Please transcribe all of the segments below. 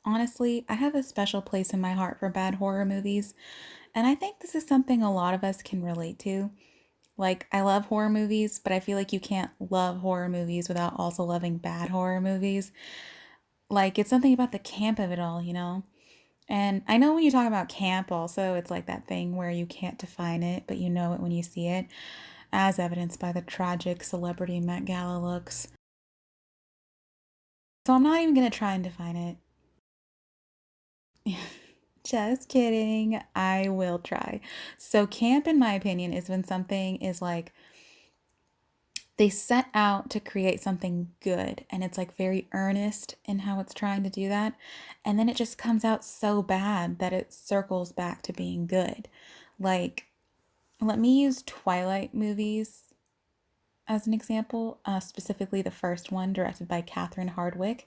Honestly, I have a special place in my heart for bad horror movies, and I think this is something a lot of us can relate to. Like, I love horror movies, but I feel like you can't love horror movies without also loving bad horror movies. Like, it's something about the camp of it all, you know? And I know when you talk about camp, also, it's like that thing where you can't define it, but you know it when you see it, as evidenced by the tragic celebrity Met Gala looks. So I'm not even gonna try and define it. Just kidding. I will try. So, camp, in my opinion, is when something is like they set out to create something good and it's like very earnest in how it's trying to do that. And then it just comes out so bad that it circles back to being good. Like, let me use Twilight movies as an example, specifically the first one directed by Catherine Hardwicke.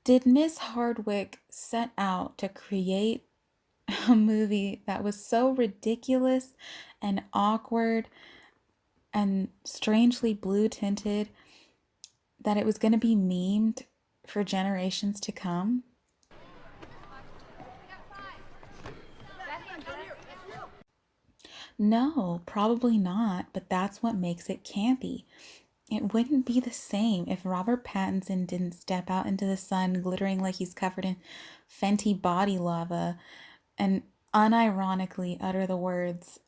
Did Miss Hardwicke set out to create a movie that was so ridiculous and awkward and strangely blue tinted that it was going to be memed for generations to come? No, probably not, but that's what makes it campy. It wouldn't be the same if Robert Pattinson didn't step out into the sun glittering like he's covered in Fenty body lava and unironically utter the words,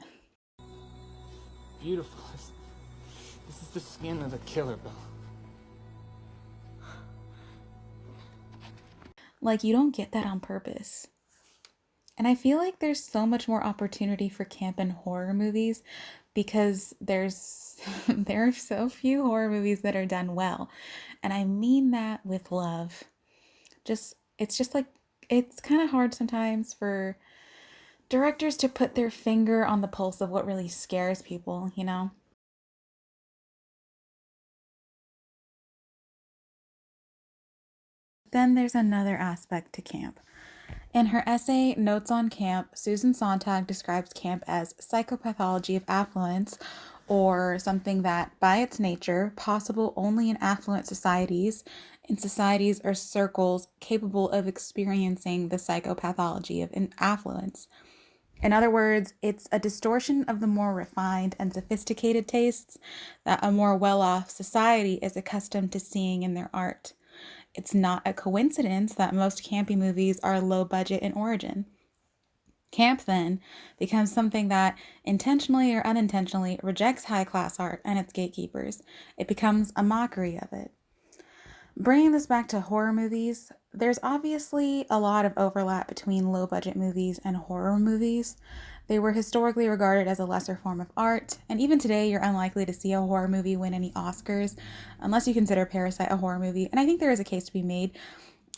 Beautiful. This is the skin of a killer, Bill. like you don't get that on purpose. And I feel like there's so much more opportunity for camp in horror movies because there are so few horror movies that are done well. And I mean that with love. Just it's just like it's kind of hard sometimes for directors to put their finger on the pulse of what really scares people, you know? Then there's another aspect to camp. In her essay, Notes on Camp, Susan Sontag describes camp as psychopathology of affluence, or something that, by its nature, possible only in affluent societies, in societies or circles capable of experiencing the psychopathology of affluence. In other words, it's a distortion of the more refined and sophisticated tastes that a more well off society is accustomed to seeing in their art. It's not a coincidence that most campy movies are low budget in origin. Camp then becomes something that intentionally or unintentionally rejects high class art and its gatekeepers. It becomes a mockery of it. Bringing this back to horror movies, there's obviously a lot of overlap between low budget movies and horror movies. They were historically regarded as a lesser form of art, and even today you're unlikely to see a horror movie win any Oscars unless you consider Parasite a horror movie. And I think there is a case to be made,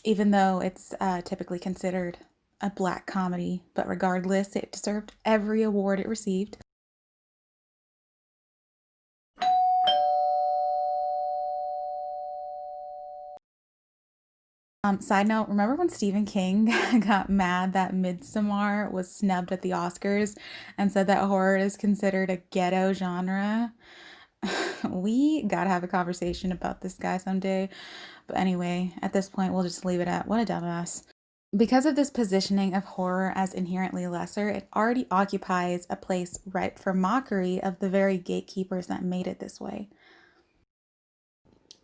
even though it's typically considered a black comedy. But regardless, it deserved every award it received. Side note, remember when Stephen King got mad that Midsommar was snubbed at the Oscars and said that horror is considered a ghetto genre? We gotta have a conversation about this guy someday. But anyway, at this point, we'll just leave it at what a dumbass. Because of this positioning of horror as inherently lesser, it already occupies a place ripe for mockery of the very gatekeepers that made it this way.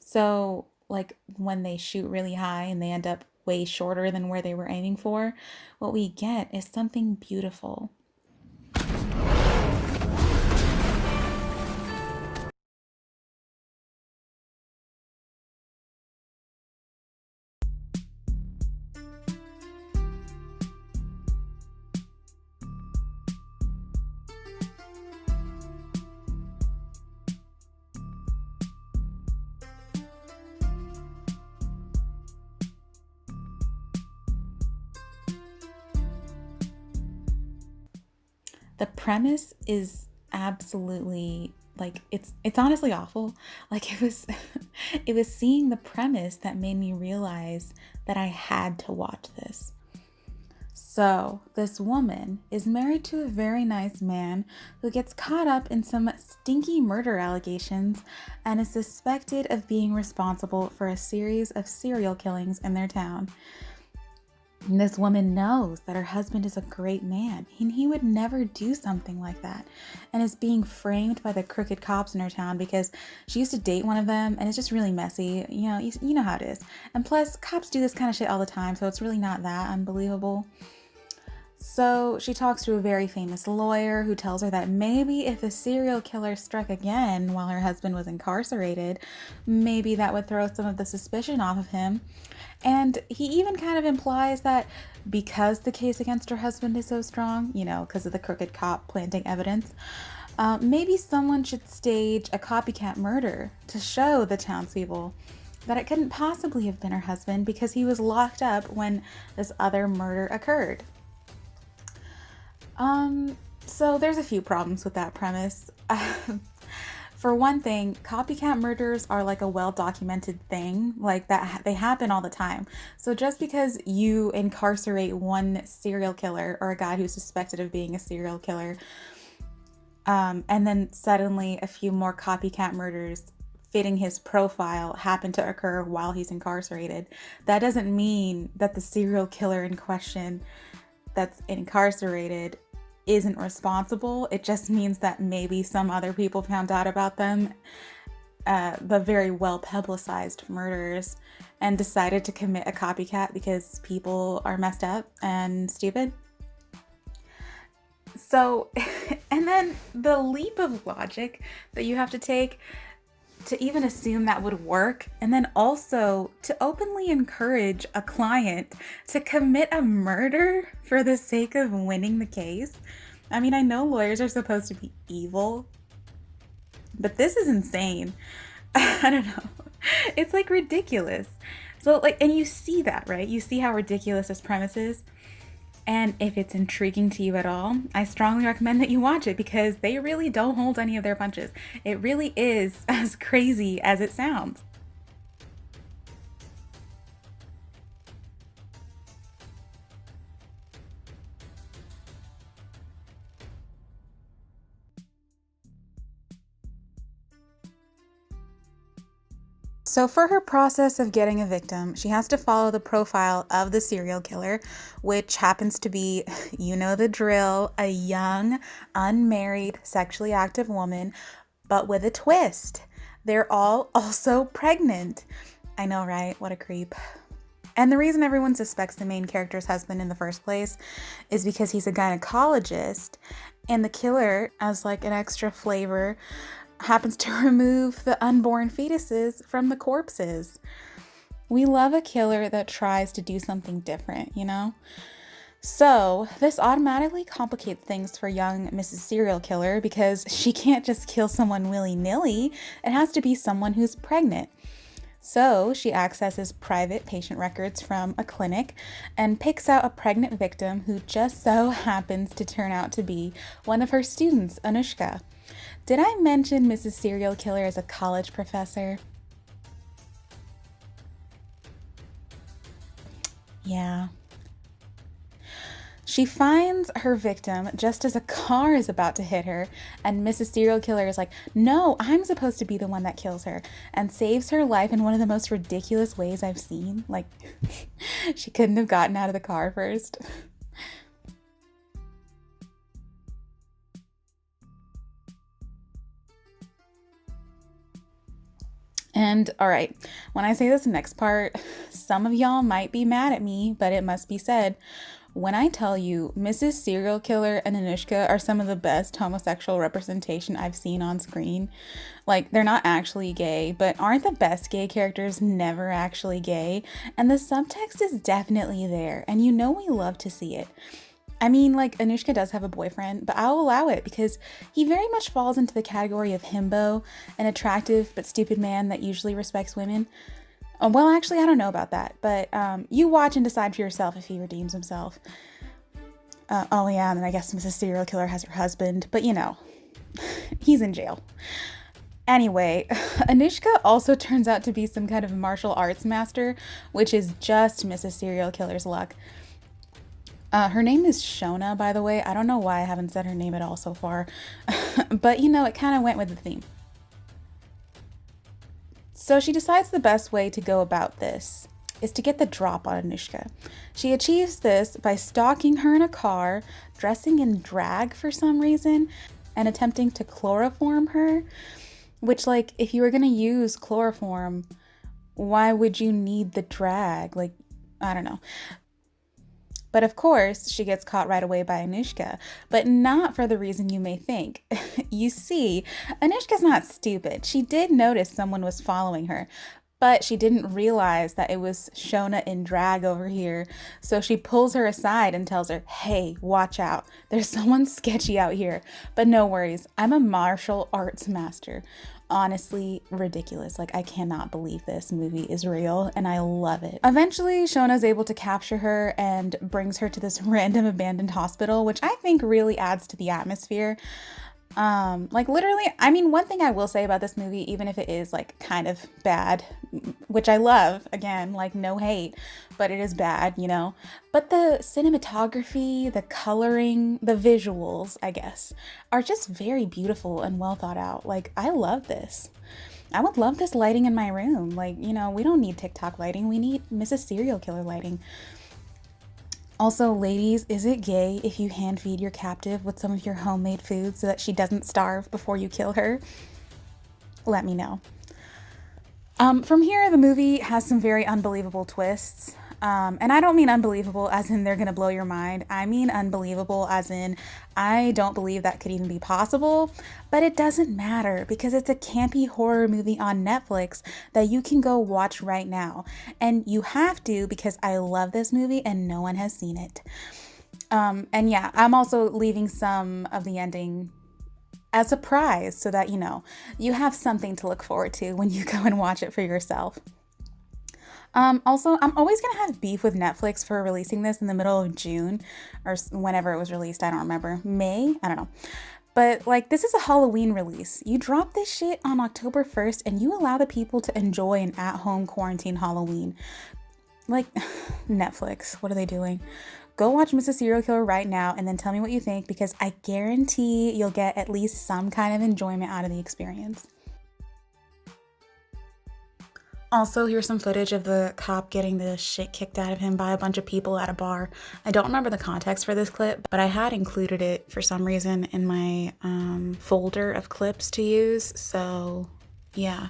So, like when they shoot really high and they end up way shorter than where they were aiming for, what we get is something beautiful. The premise is absolutely like it's honestly awful. Like it was it was seeing the premise that made me realize that I had to watch this. So, this woman is married to a very nice man who gets caught up in some stinky murder allegations and is suspected of being responsible for a series of serial killings in their town. And this woman knows that her husband is a great man and he would never do something like that, and is being framed by the crooked cops in her town because she used to date one of them, and it's just really messy. You know how it is. And plus, cops do this kind of shit all the time, so it's really not that unbelievable. So she talks to a very famous lawyer who tells her that maybe if a serial killer struck again while her husband was incarcerated, maybe that would throw some of the suspicion off of him. And he even kind of implies that because the case against her husband is so strong, because of the crooked cop planting evidence, maybe someone should stage a copycat murder to show the townspeople that it couldn't possibly have been her husband because he was locked up when this other murder occurred. So there's a few problems with that premise. For one thing, copycat murders are like a well-documented thing, like that they happen all the time. So just because you incarcerate one serial killer or a guy who's suspected of being a serial killer, and then suddenly a few more copycat murders fitting his profile happen to occur while he's incarcerated, that doesn't mean that the serial killer in question that's incarcerated isn't responsible. It just means that maybe some other people found out about them, the very well publicized murders, and decided to commit a copycat because people are messed up and stupid. So, and then the leap of logic that you have to take to even assume that would work, and then also to openly encourage a client to commit a murder for the sake of winning the case. I mean, I know lawyers are supposed to be evil, but this is insane. I don't know. It's like ridiculous. So and you see that, right? You see how ridiculous this premise is. And if it's intriguing to you at all, I strongly recommend that you watch it because they really don't hold any of their punches. It really is as crazy as it sounds. So for her process of getting a victim, she has to follow the profile of the serial killer, which happens to be, you know the drill, a young, unmarried, sexually active woman, but with a twist. They're all also pregnant. I know, right? What a creep. And the reason everyone suspects the main character's husband in the first place is because he's a gynecologist, and the killer, as like an extra flavor, happens to remove the unborn fetuses from the corpses. We love a killer that tries to do something different, So this automatically complicates things for young Mrs. Serial Killer because she can't just kill someone willy-nilly. It has to be someone who's pregnant. So she accesses private patient records from a clinic and picks out a pregnant victim who just so happens to turn out to be one of her students, Anushka. Did I mention Mrs. Serial Killer as a college professor? Yeah. She finds her victim just as a car is about to hit her, and Mrs. Serial Killer is like, no, I'm supposed to be the one that kills her, and saves her life in one of the most ridiculous ways I've seen. Like, she couldn't have gotten out of the car first. And all right, when I say this next part, some of y'all might be mad at me, but it must be said. When I tell you Mrs. Serial Killer and Anushka are some of the best homosexual representation I've seen on screen, like they're not actually gay, but aren't the best gay characters never actually gay? And the subtext is definitely there, and we love to see it. I mean, like, Anushka does have a boyfriend, but I'll allow it because he very much falls into the category of himbo, an attractive but stupid man that usually respects women. Well, actually, I don't know about that, but you watch and decide for yourself if he redeems himself. Oh yeah, and then I guess Mrs. Serial Killer has her husband, but he's in jail. Anyway, Anushka also turns out to be some kind of martial arts master, which is just Mrs. Serial Killer's luck. Her name is Shona, by the way. I don't know why I haven't said her name at all so far, but it kind of went with the theme. So she decides the best way to go about this is to get the drop on Anushka. She achieves this by stalking her in a car, dressing in drag for some reason, and attempting to chloroform her. Which, like, if you were gonna use chloroform, why would you need the drag? Like, I don't know. But of course, she gets caught right away by Anushka, but not for the reason you may think. You see, Anushka's not stupid. She did notice someone was following her, but she didn't realize that it was Shona in drag over here. So she pulls her aside and tells her, hey, watch out. There's someone sketchy out here. But no worries, I'm a martial arts master. Honestly, ridiculous. Like, I cannot believe this movie is real, and I love it. Eventually, Shona's able to capture her and brings her to this random abandoned hospital, which I think really adds to the atmosphere. Like, literally, I mean, one thing I will say about this movie, even if it is like kind of bad, which I love, again, like, no hate, but it is bad, you know, but the cinematography, the coloring, the visuals, I guess, are just very beautiful and well thought out. Like, I love this. I would love this lighting in my room. Like, you know, we don't need TikTok lighting, we need Mrs. Serial Killer lighting. Also, ladies, is it gay if you hand feed your captive with some of your homemade food so that she doesn't starve before you kill her? Let me know. From here, the movie has some very unbelievable twists. And I don't mean unbelievable as in they're gonna blow your mind. I mean unbelievable as in I don't believe that could even be possible. But it doesn't matter because it's a campy horror movie on Netflix that you can go watch right now. And you have to because I love this movie and no one has seen it. And yeah, I'm also leaving some of the ending as a prize so that, you know, you have something to look forward to when you go and watch it for yourself. Also, I'm always gonna have beef with Netflix for releasing this in the middle of June or whenever it was released. I don't remember. May? I don't know. But like, this is a Halloween release. You drop this shit on October 1st and you allow the people to enjoy an at-home quarantine Halloween. Like, Netflix, what are they doing? Go watch Mrs. Serial Killer right now and then tell me what you think because I guarantee you'll get at least some kind of enjoyment out of the experience. Also, here's some footage of the cop getting the shit kicked out of him by a bunch of people at a bar. I don't remember the context for this clip, but I had included it for some reason in my folder of clips to use, so yeah.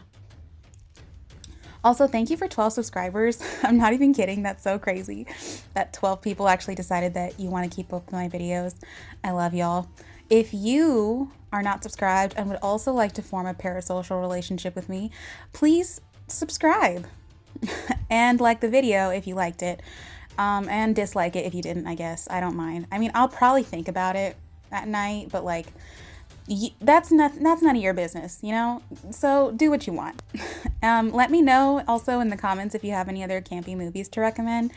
Also, thank you for 12 subscribers. I'm not even kidding, that's so crazy that 12 people actually decided that you want to keep up with my videos. I love y'all. If you are not subscribed and would also like to form a parasocial relationship with me, please subscribe and like the video if you liked it, and dislike it if you didn't. I guess I don't mind. I mean, I'll probably think about it at night, but like that's none of your business, you know, so do what you want. Let me know also in the comments if you have any other campy movies to recommend.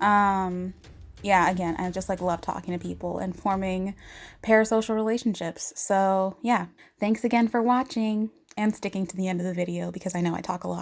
Yeah, again, I just like love talking to people and forming parasocial relationships. So yeah, thanks again for watching and sticking to the end of the video because I know I talk a lot.